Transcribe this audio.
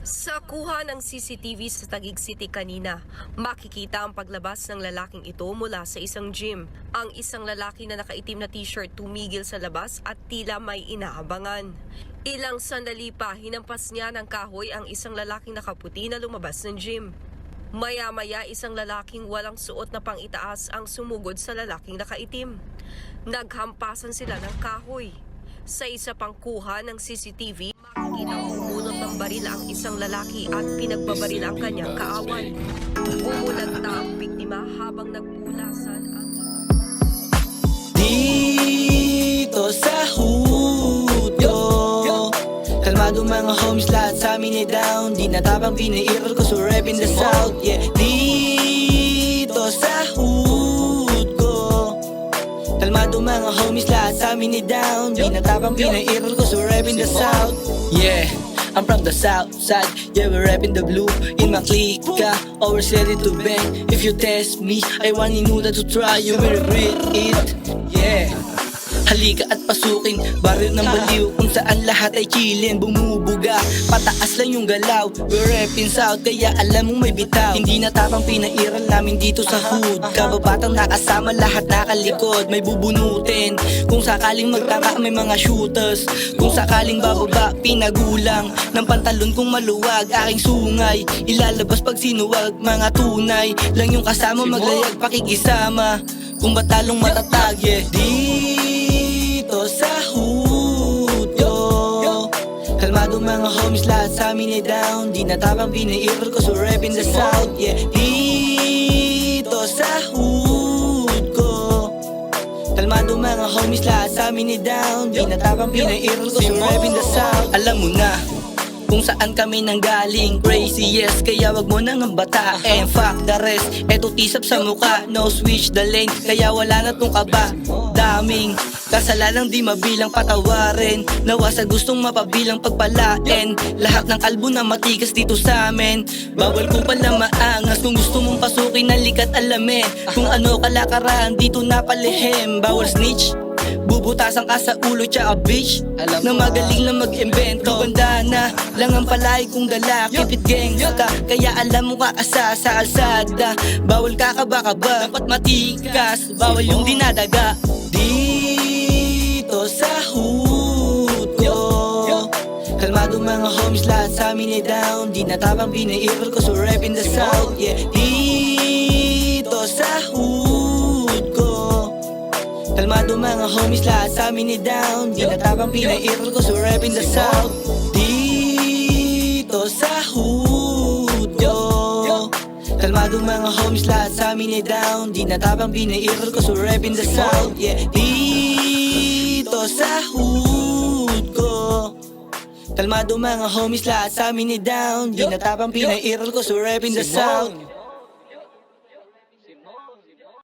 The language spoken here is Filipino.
Sa kuha ng CCTV sa Taguig City kanina, makikita ang paglabas ng lalaking ito mula sa isang gym. Ang isang lalaki na nakaitim na t-shirt tumigil sa labas at tila may inaabangan. Ilang sandali pa, hinampas niya ng kahoy ang isang lalaking nakaputi na lumabas ng gym. Maya-maya, isang lalaking walang suot na pang-itaas ang sumugod sa lalaking nakaitim. Naghampasan sila ng kahoy. Sa isa pang kuha ng CCTV, makikita umunot ng baril ang isang lalaki at pinagbabaril ang kanyang kaaway. Bumulagta ang biktima habang nagpulasan ang... Dito sa Hudo, kalmado mga homies, lahat sa amin ay down. Di natapang pinairal ko, so rap in the south. Yeah, dito sa Hudo, kalmado mga homies, lahat sa amin ay down. Di natapang pinairal ko, so rap in the south. Yeah, I'm from the south side, yeah, we're rapping the blue. In my clique, always ready to bang. If you test me, I want you know that to try, you will regret it. Yeah, halika at pasukin, baryo ng baliw, kung saan lahat ay chillin, bumubuga, pataas lang yung galaw. We're rapping south, kaya alam mong may bitaw. Hindi natapang pinairal namin dito sa hood. Kababatang nakasama, lahat nakalikod, may bubunutin. Kung sakaling magtaka, may mga shooters. Kung sakaling bababa, pinagulang ng pantalon kong maluwag, aking sungay ilalabas pag sinuwag. Mga tunay lang yung kasama, maglayag pakikisama. Kung batalong matatag, yeah. Dito sa Hudo, kalmado mga homies, lahat sa amin ay down. Di natapang pinairal ko, so rap in the south. Yeah, dito sa Hudo, kalmado mga homies, lahat sa amin ay down. Di natapang pinairal ko, so rap in the south. Alam mo na kung saan kami nanggaling, crazy yes, kaya wag mo nang ambatain. Fuck the rest, eto tisap sa muka, no switch the lane, kaya wala na tong kaba. Daming kasalanang di mabilang patawarin, nawa sa gustong mapabilang pagpalain. Lahat ng kalbo na matigas dito sa amin, bawal ko pala maangas. Kung gusto mong pasukin, nalikat alamin kung ano kalakaran dito napalihim. Bawal snitch, bubutasan ka sa ulo tsaka bitch na magaling na mag-invento. Banda na lang ang palay kong dala, keep it gangsta, kaya alam mo kakasa sa kalsada. Bawal kakaba-kaba, dapat matikas, bawal yung dinadaga. Dito sa Hudo, kalmado mga homies, lahat sa amin ay down. Di natapang pinairal ko, so rap in the south. Yeah, dito sa Hudo, kalmado mga homies, lahat sa amin ay down. Di natapang pinairal ko, so rap in the south. Dito sa Hudo, kalmado mga homies, lahat sa amin ay down. Di natapang pinairal ko, so rap in the south. Yeah, dito sa Hudo, kalmado mga homies, lahat sa amin ay down. Di natapang pinairal ko, so rap in the south.